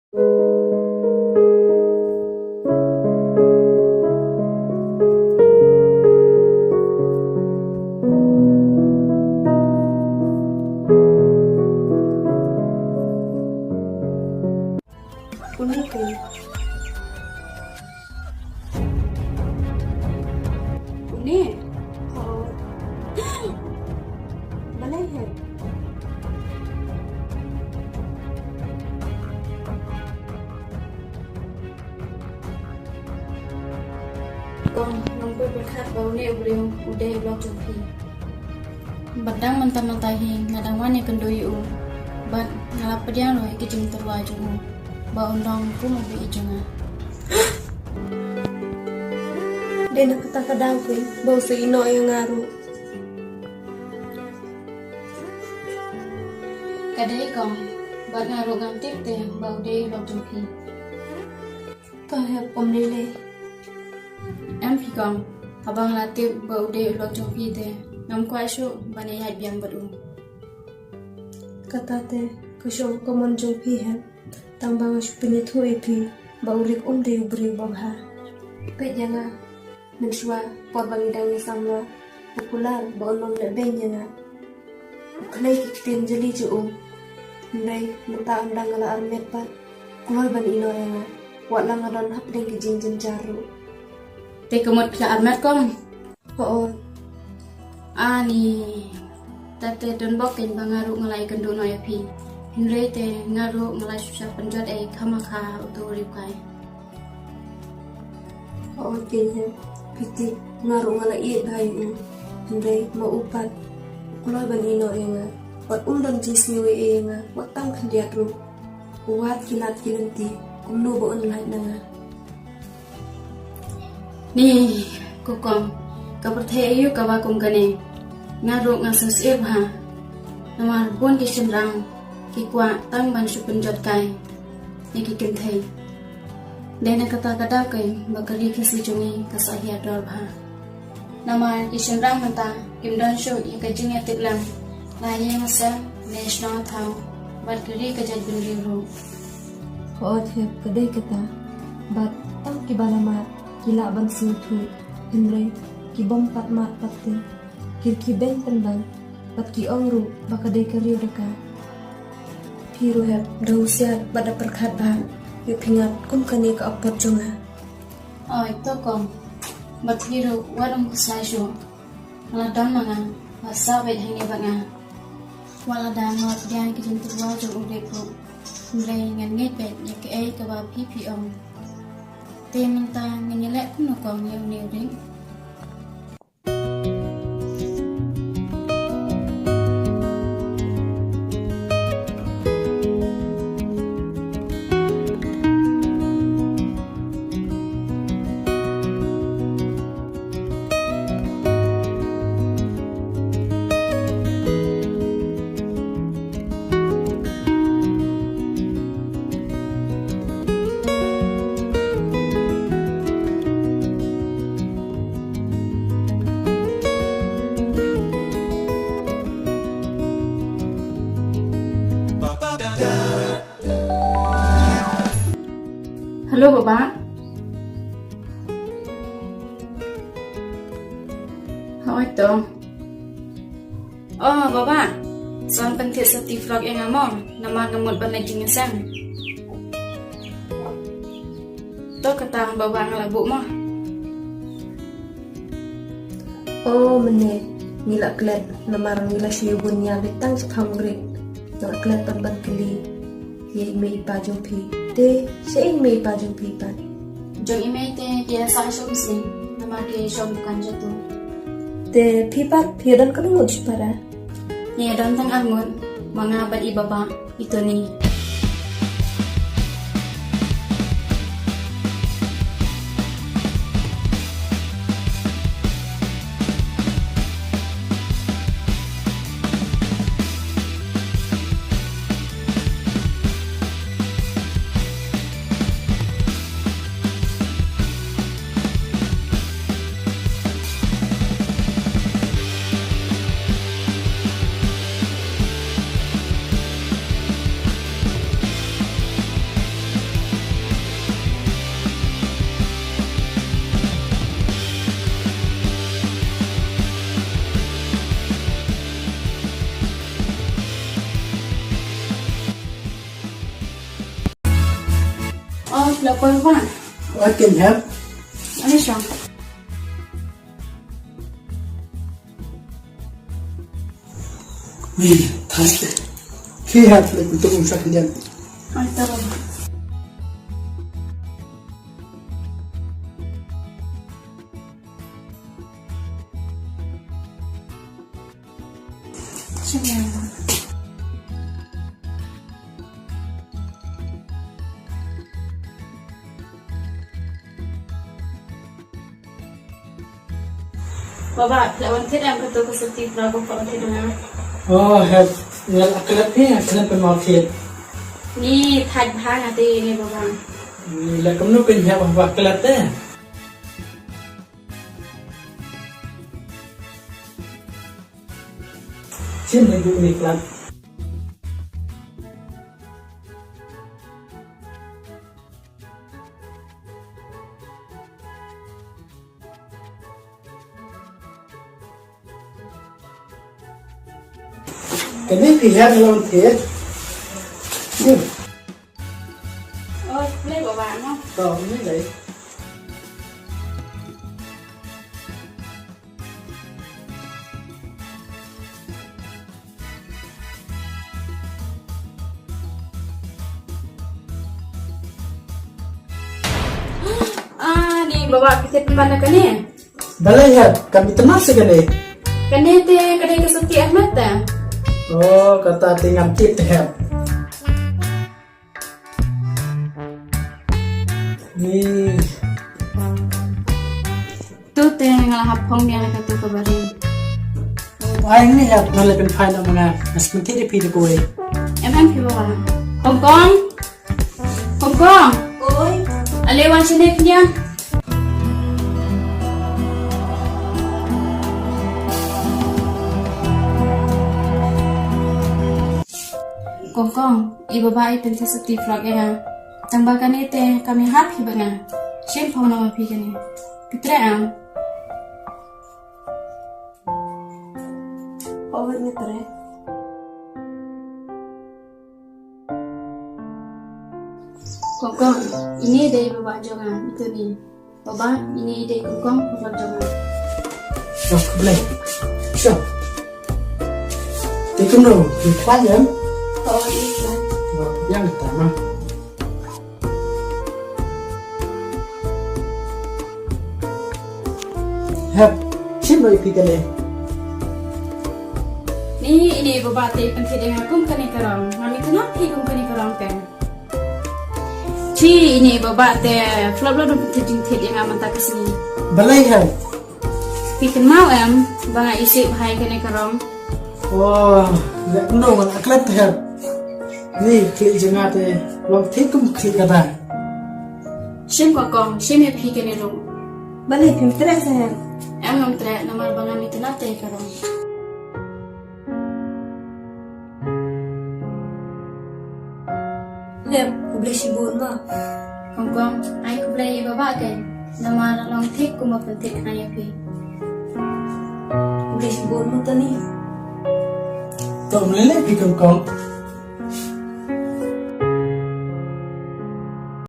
Uniku. Uni. Oh. Balay head. Con nông bơi bơi khát bầu nêu bêu udah blog jumpi. Badang mentah-mentah ngadang wani kendoi Bad ngalap pediang loh kijing terwa jungu. Ba undang ku mau bi junga. Dia nak kata kadang pun bau seino yang ngaruh. Kadai kong bad ngaruh gantik teh bau deh blog jumpi. Kau hep om lele. Em phi kong abang latih bau deh blog jumpi teh. Ngam kuai syu bani hai biang badu. Kata teh kusyo komon jong pi hep. Tambang supini thu ipi bau rik de ubri babha. Pe janga menshwa por bangidang ni samla popular bau nom le ben janga. Klei kitin jeli ju Ndai menta andang ala armet pat keluar ban ino enga wat lang adon hap deng kijing jenjaru. Teh kemut pila armat kong. Oh Ani tate don bokin bangaru ngalai kendu no yapi. Hinrei te ngaru ngalai susah penjat kamaka utorikai. kenya piti ngaru ngala iet bayu ndai mau upat keluar ban ino enga wat dan jis niwe enga wat tang kandiat ru wat kilat kilenti kumnu bo on lain nanga. Ni kokong kaperthe ayu kawakum kane ngaru ngasus ha. Namar pun kisenrang kikwa tang ban su penjat kai. Ni kikenthe. Dena kata-kata kai bakari kisi jungi kasahia dorba. Nama isenrang mata kimdan shu ikajing yatiklam. Laya masa national thau bakari kajat binriru. Hep kedai kata bat tang kibalama kila ban sutu hindrai kibom pat mat patte kirki ben tendang pat ki ongru bakadai kari reka. Piru hep dausia pada perkat ba yu pingat kum kani ka apot junga. Oh itu kom bathiru warung kusaishu ngaladam manga basa wed hangi banga wala da ngot dian kijin turwa jo udeku mulai ngan ngepet yake ka ba ppi om te minta nganyelek kuno kong yang neuring. Halo Bapak. How itu? Oh Bapak, soal penting seti vlog yang ngamong, nama ngemut banajing sang. To kata Bapak ngelabu mah. Oh mene nila klet namarang nila siyubunya betang sa hungry. Nila klet pan keli ye may pa jumpi. Te siya may pa jumpi pan. Jong imay te biasa shom sing, nama ke shom bukan jatuh. Te pipat piyadan ka nungod para. Niya dantang angon, mga bad ibaba, ito ni. Oh, lapor ba? What can help? Ano siya? Me, thirsty. He had like untuk usah kalian. Ay, tara ba? Sige. Baba, lawan tidak betul kesetif ragu kalau tidak. Oh, have well akalat ni akalat penmarket. Ni thad bhang ati ni baba. Ni la kamu pen have apa akalat eh? Chin ni ni kelat. Kami pihak lawan tiap. Oh, boleh baba no. Tahu ni lagi. Ah, ni baba kita mana kani? Balai have kami tenang sekali. Kani te kadai keseti Ahmad ta? Oh, kata tinggal tip have. Ni Tu te ngalahap hong dia nak tu kabarin. ayang ni have malah pen fine mana nasmenti di pidi boy. Emang pi baba. Hong Kong. Hong Kong. Oi, Alewan sini dia. Hong Kong, ibu bayi penting seti vlog ya. Tambahkan itu kami happy banget. Siapa nama pi kani? Pitra am. oi ni tere. Hong Kong, ini dari bapak jangan itu ni. Bapak ini dari Hong Kong vlog jangan. Oh, boleh. Sure. Tikum dulu, diklan ya. Oi, ni tere. Yang pertama. Have siapa yang pikir ni? Ini bapak tadi penting dengan kum kani kerang. Mami kenapa kum kani kerang kan? Ci ini bapak teh vlog vlog penting dengan mata kesini. Balai have. Bikin mau bang isi bahaya kani kerang. Oh, tak tahu mana aklat have. Ni klik jengat eh, long tikum klik kata. Sim Kong, sim ya pi kani rum. Balai pim tere saya. Ngam tre nomor bang ami tenat teh kerang. Lep, boleh sibuk mah. Hong Kong, ai ku play bapak kan. Nomor long tik ku mau penting ayah pi. Boleh sibuk mah tadi. Tak boleh lagi kau.